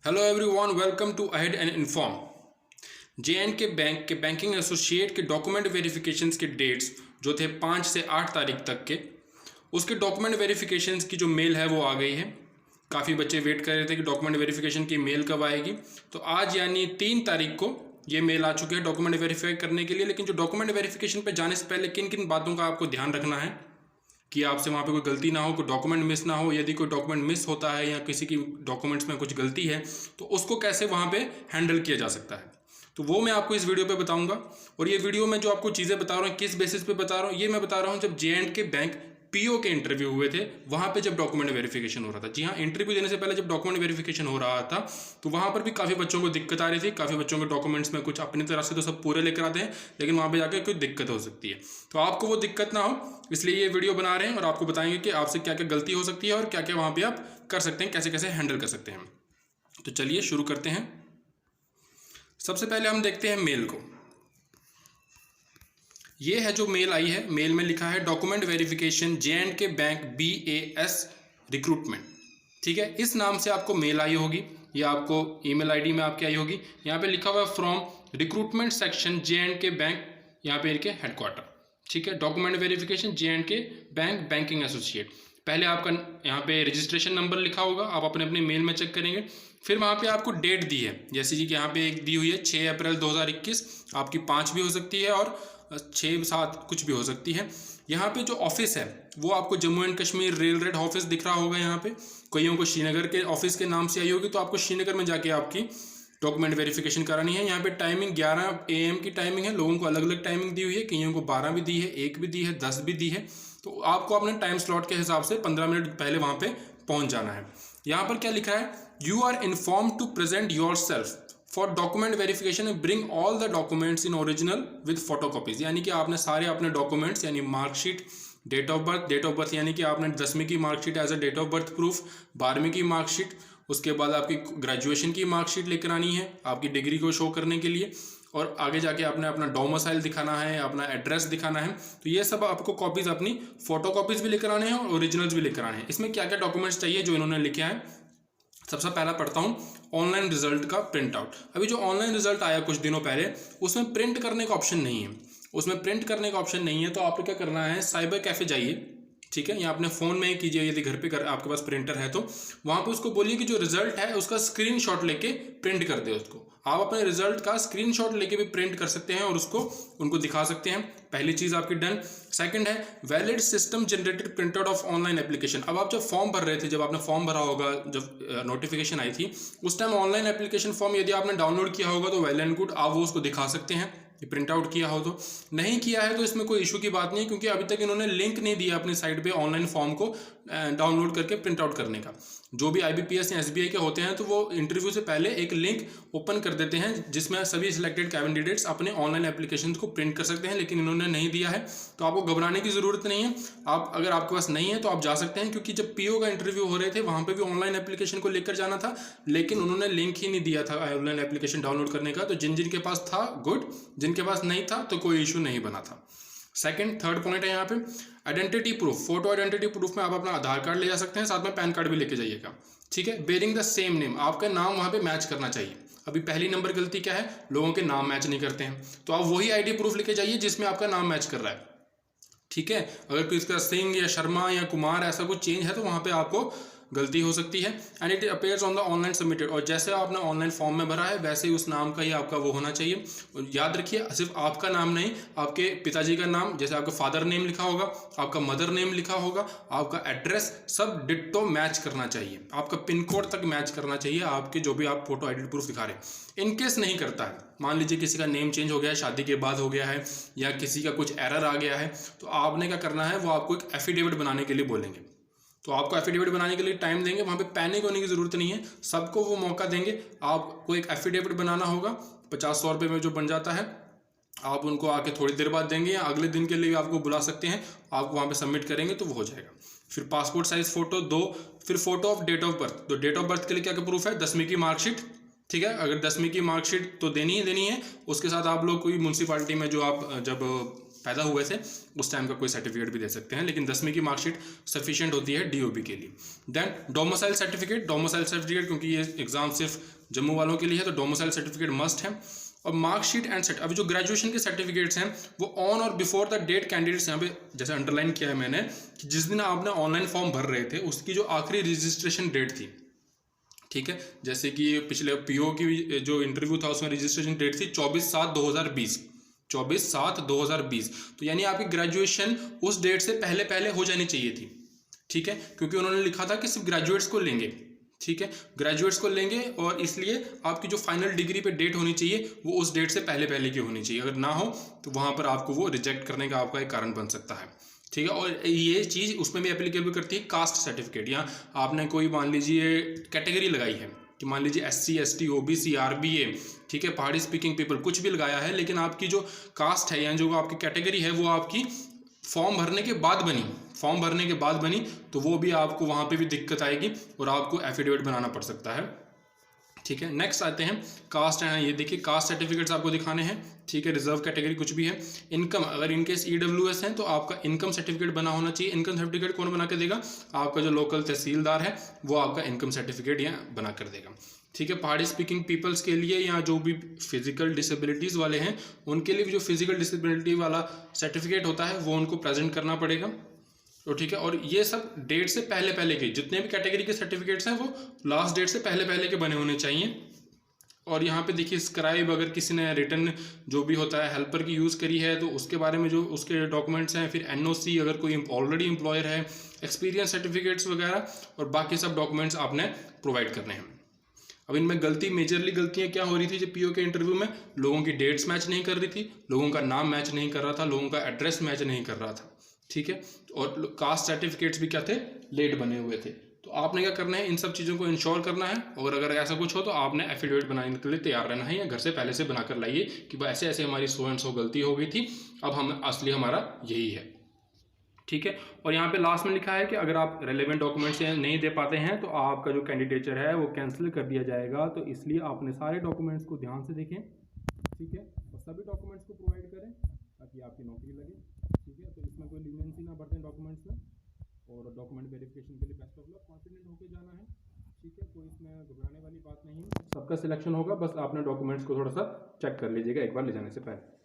Hello everyone, welcome to ahead and inform. J and K bank के banking associate के document verifications के dates जो थे 5 से 8 तारीख तक के, उसके डॉक्यूमेंट वेरिफिकेशंस की जो मेल है वो आ गई है। काफ़ी बच्चे वेट कर रहे थे कि डॉक्यूमेंट वेरिफिकेशन की मेल कब आएगी, तो आज यानी 3 तारीख को ये मेल आ चुकी है डॉक्यूमेंट वेरीफाई करने के लिए। लेकिन जो डॉक्यूमेंट वेरिफिकेशन पे जाने से पहले किन किन बातों का आपको ध्यान रखना है कि आपसे वहाँ पे कोई गलती ना हो, कोई डॉक्यूमेंट मिस ना हो। यदि कोई डॉक्यूमेंट मिस होता है या किसी की डॉक्यूमेंट्स में कुछ गलती है तो उसको कैसे वहाँ पे हैंडल किया जा सकता है, तो वो मैं आपको इस वीडियो पे बताऊंगा। और ये वीडियो में जो आपको चीज़ें बता रहा हूँ किस बेसिस पे बता रहा हूँ, ये मैं बता रहा हूँ जब जे.एंड.के बैंक पीओ के इंटरव्यू हुए थे वहाँ पे जब डॉक्यूमेंट वेरिफिकेशन हो रहा था। जी हाँ, इंटरव्यू देने से पहले जब डॉक्यूमेंट वेरिफिकेशन हो रहा था तो वहाँ पर भी काफ़ी बच्चों को दिक्कत आ रही थी। काफ़ी बच्चों के डॉक्यूमेंट्स में कुछ अपनी तरफ से तो सब पूरे लेकर आते हैं, लेकिन वहाँ पे जाकर कोई दिक्कत हो सकती है। तो आपको वो दिक्कत ना हो इसलिए ये वीडियो बना रहे हैं और आपको बताएंगे कि आपसे क्या क्या गलती हो सकती है और क्या क्या वहाँ पर आप कर सकते हैं, कैसे कैसे हैंडल कर सकते हैं। तो चलिए शुरू करते हैं। सबसे पहले हम देखते हैं मेल को। ये है जो मेल आई है, मेल में लिखा है document verification J&K bank BAS recruitment. ठीक है, इस नाम से आपको मेल आई होगी या आपको ईमेल आईडी में आपकी आई होगी। यहाँ पे लिखा हुआ है from recruitment section J&K bank, यहाँ पे इनके हेडक्वार्टर। ठीक है, document verification J&K bank banking associate. पहले आपका यहाँ पे रजिस्ट्रेशन नंबर लिखा होगा, आप अपने अपने मेल में चेक करेंगे। फिर वहाँ पे आपको डेट दी है, जैसे कि यहाँ पे एक दी हुई है 6 अप्रैल 2021, आपकी 5 भी हो सकती है और 6-7 कुछ भी हो सकती है। यहाँ पे जो ऑफिस है वो आपको Jammu and Kashmir railway office दिख रहा होगा। यहाँ पे कईयों को श्रीनगर के ऑफिस के नाम से आई होगी, तो आपको श्रीनगर में जाके आपकी डॉक्यूमेंट वेरिफिकेशन करानी है। यहाँ पे टाइमिंग 11 AM की टाइमिंग है। लोगों को अलग अलग टाइमिंग दी हुई है, कईयों को 12 भी दी है, 1 भी दी है, 10 भी दी है। तो आपको अपने टाइम स्लॉट के हिसाब से 15 मिनट पहले वहाँ पे पहुँच जाना है। यहाँ पर क्या लिखा है, you are inform to present yourself for document verification, bring all the documents in original with photocopies. यानी कि आपने सारे अपने डॉक्यूमेंट्स यानी मार्कशीट, डेट ऑफ बर्थ यानी कि आपने 10वीं की marksheet as a date of birth proof, 12वीं की मार्कशीट, उसके बाद आपकी ग्रेजुएशन की मार्कशीट लेकर आनी है आपकी डिग्री को शो करने के लिए, और आगे जाके आपने अपना डोमिसाइल दिखाना है, अपना एड्रेस दिखाना है। तो ये सब आपको कॉपीज अपनी फोटो कॉपीज भी लेकर आने हैं और ओरिजिनल्स भी लेकर आने हैं। इसमें क्या क्या डॉक्यूमेंट्स चाहिए जो इन्होंने लिखे हैं, सबसे पहला पढ़ता हूँ, ऑनलाइन रिजल्ट का प्रिंट आउट। अभी जो ऑनलाइन रिजल्ट आया कुछ दिनों पहले, उसमें प्रिंट करने का ऑप्शन नहीं है। उसमें प्रिंट करने का ऑप्शन नहीं है तो आपको क्या करना है, साइबर कैफे जाइए। ठीक है, या अपने फ़ोन में ही कीजिए, यदि घर पे आपके पास प्रिंटर है तो वहाँ पे उसको बोलिए कि जो रिजल्ट है उसका स्क्रीनशॉट लेके प्रिंट कर दे उसको। आप अपने रिजल्ट का स्क्रीनशॉट लेके भी प्रिंट कर सकते हैं और उसको उनको दिखा सकते हैं। पहली चीज़ आपकी डन। सेकंड है valid system generated print out of online application. अब आप जब फॉर्म भर रहे थे, जब आपने फॉर्म भरा होगा, जब नोटिफिकेशन आई थी उस टाइम ऑनलाइन एप्लीकेशन फॉर्म यदि आपने डाउनलोड किया होगा तो वेल एंड गुड, आप वो उसको दिखा सकते हैं ये प्रिंट आउट किया हो। तो नहीं किया है तो इसमें कोई इशू की बात नहीं है, क्योंकि अभी तक इन्होंने लिंक नहीं दिया अपनी साइट पे ऑनलाइन फॉर्म को डाउनलोड करके प्रिंट आउट करने का। जो भी IBPS या SBI के होते हैं तो वो इंटरव्यू से पहले एक लिंक ओपन कर देते हैं जिसमें सभी सिलेक्टेड कैंडिडेट्स अपने ऑनलाइन एप्लीकेशन को प्रिंट कर सकते हैं, लेकिन इन्होंने नहीं दिया है। तो आपको घबराने की ज़रूरत नहीं है। आप अगर आपके पास नहीं है तो आप जा सकते हैं, क्योंकि जब PO का इंटरव्यू हो रहे थे वहाँ पर भी ऑनलाइन एप्लीकेशन को लेकर जाना था, लेकिन उन्होंने लिंक ही नहीं दिया था ऑनलाइन एप्लीकेशन डाउनलोड करने का। तो जिनके पास था गुड, जिनके पास नहीं था तो कोई इशू नहीं बना था। थर्ड पॉइंट है यहाँ पे identity proof. Photo identity proof में आप अपना आधार कार्ड ले जा सकते हैं, साथ में पैन कार्ड भी लेके जाइएगा। ठीक है, बेरिंग द सेम नेम, आपका नाम वहाँ पे मैच करना चाहिए। अभी पहली नंबर गलती क्या है, लोगों के नाम मैच नहीं करते हैं, तो आप वही ID प्रूफ लेके जाइए जिसमें आपका नाम मैच कर रहा है। ठीक है, अगर किसी का सिंह या शर्मा या कुमार ऐसा कुछ चेंज है तो वहाँ पे आपको गलती हो सकती है। And it appears on the online submitted, और जैसे आपने ऑनलाइन फॉर्म में भरा है वैसे ही उस नाम का ही आपका वो होना चाहिए। और याद रखिए, सिर्फ आपका नाम नहीं, आपके पिताजी का नाम, जैसे आपका फादर नेम लिखा होगा, आपका मदर नेम लिखा होगा, आपका एड्रेस सब डिट्टो मैच करना चाहिए। आपका पिन कोड तक मैच करना चाहिए आपके जो भी आप फोटो आइडेंटिटी प्रूफ दिखा रहे हैं। इनकेस नहीं करता है, मान लीजिए किसी का नेम चेंज हो गया है, शादी के बाद हो गया है, या किसी का कुछ एरर आ गया है, तो आपने क्या करना है, वो आपको एक एफिडेविट बनाने के लिए बोलेंगे। तो आपको एफिडेविट बनाने के लिए टाइम देंगे, वहाँ पे पैनिक होने की ज़रूरत नहीं है, सबको वो मौका देंगे। आपको एक एफिडेविट बनाना होगा, 50-100 रुपये में जो बन जाता है, आप उनको आके थोड़ी देर बाद देंगे या अगले दिन के लिए आपको बुला सकते हैं। आप वहाँ पे सबमिट करेंगे तो वो हो जाएगा। फिर पासपोर्ट साइज़ फ़ोटो 2, फिर photo of date of birth. तो डेट ऑफ बर्थ के लिए क्या क्या प्रूफ है, 10वीं की मार्कशीट। ठीक है, अगर 10वीं की मार्कशीट तो देनी ही देनी है। उसके साथ आप लोग कोई म्यूनसिपालिटी में जो आप जब पैदा हुए थे उस टाइम का कोई सर्टिफिकेट भी दे सकते हैं, लेकिन 10वीं की मार्कशीट सफिशिएंट होती है डीओबी के लिए। देन डोमिसाइल सर्टिफिकेट क्योंकि ये एग्जाम सिर्फ जम्मू वालों के लिए है तो डोमिसाइल सर्टिफिकेट मस्ट है। और मार्कशीट एंड सेट, अभी जो ग्रेजुएशन के सर्टिफिकेट्स हैं वो ऑन और बिफोर द डेट कैंडिडेट्स, यहाँ पे जैसे अंडरलाइन किया है मैंने कि जिस दिन आपने ऑनलाइन फॉर्म भर रहे थे उसकी जो आखिरी रजिस्ट्रेशन डेट थी, ठीक है, जैसे कि पिछले पीओ की जो इंटरव्यू था उसमें रजिस्ट्रेशन डेट थी 24/7/2020, 24/7/2020, तो यानी आपकी ग्रेजुएशन उस डेट से पहले पहले हो जानी चाहिए थी, ठीक है, क्योंकि उन्होंने लिखा था कि सिर्फ ग्रेजुएट्स को लेंगे, ठीक है, ग्रेजुएट्स को लेंगे और इसलिए आपकी जो फाइनल डिग्री पे डेट होनी चाहिए वो उस डेट से पहले पहले की होनी चाहिए, अगर ना हो तो वहाँ पर आपको वो रिजेक्ट करने का आपका एक कारण बन सकता है, ठीक है। और ये चीज़ उसमें भी एप्लीकेबल करती है कास्ट सर्टिफिकेट, या आपने कोई मान लीजिए कैटेगरी लगाई है कि मान लीजिए SC ST OBC RBA, ठीक है, पहाड़ी स्पीकिंग पीपल, कुछ भी लगाया है, लेकिन आपकी जो कास्ट है या जो आपकी कैटेगरी है वो आपकी फॉर्म भरने के बाद बनी, तो वो भी आपको वहाँ पे भी दिक्कत आएगी और आपको एफिडेविट बनाना पड़ सकता है, ठीक है। नेक्स्ट आते हैं कास्ट है, ये देखिए कास्ट सर्टिफिकेट्स आपको दिखाने हैं, ठीक है, रिजर्व कैटेगरी कुछ भी है। इनकम, अगर इनकेस EWS है तो आपका इनकम सर्टिफिकेट बना होना चाहिए। इनकम सर्टिफिकेट कौन बना के देगा? आपका जो लोकल तहसीलदार है वो आपका इनकम सर्टिफिकेट यहाँ बना कर देगा, ठीक है। पहाड़ी स्पीकिंग पीपल्स के लिए या जो भी फिजिकल डिसेबिलिटीज़ वाले हैं उनके लिए भी जो फिजिकल डिसेबिलिटी वाला सर्टिफिकेट होता है वो उनको प्रेजेंट करना पड़ेगा, तो ठीक है। और ये सब डेट से पहले पहले के जितने भी कैटेगरी के सर्टिफिकेट्स हैं वो लास्ट डेट से पहले पहले के बने होने चाहिए। और यहाँ पे देखिए स्क्राइब, अगर किसी ने रिटर्न जो भी होता है हेल्पर की यूज़ करी है तो उसके बारे में जो उसके डॉक्यूमेंट्स हैं, फिर NOC अगर कोई ऑलरेडी एम्प्लॉयर है, एक्सपीरियंस सर्टिफिकेट्स वगैरह, और बाकी सब डॉक्यूमेंट्स आपने प्रोवाइड करने हैं। अब इनमें मेजरली गलतियाँ क्या हो रही थी जब PO के इंटरव्यू में? लोगों की डेट्स मैच नहीं कर रही थी, लोगों का नाम मैच नहीं कर रहा था, लोगों का एड्रेस मैच नहीं कर रहा था, ठीक है। और कास्ट सर्टिफिकेट्स भी क्या थे? लेट बने हुए थे। तो आपने क्या करना है, इन सब चीज़ों को इंश्योर करना है, और अगर ऐसा कुछ हो तो आपने एफिडेविट बनाने के लिए तैयार रहना है, या घर से पहले से बनाकर लाइए कि भाई ऐसे ऐसे हमारी सो एंड सो गलती हो गई थी, अब हम असली हमारा यही है, ठीक है। और यहाँ पे लास्ट में लिखा है कि अगर आप रेलेवेंट डॉक्यूमेंट्स नहीं दे पाते हैं तो आपका जो कैंडिडेचर है वो कैंसिल कर दिया जाएगा। तो इसलिए आपने सारे डॉक्यूमेंट्स को ध्यान से देखें, ठीक है, और सभी डॉक्यूमेंट्स को प्रोवाइड करें ताकि आपकी नौकरी लगे, ठीक है। तो इसमें कोई लीनियंसी ना बरतें डॉक्यूमेंट्स में, और डॉक्यूमेंट वेरिफिकेशन के लिए बेस्ट ऑफ लक, कॉन्फिडेंट होकर जाना है, ठीक है, कोई इसमें घबराने वाली बात नहीं है, सबका सिलेक्शन होगा, बस आपने डॉक्यूमेंट्स को थोड़ा सा चेक कर लीजिएगा एक बार ले जाने से पहले।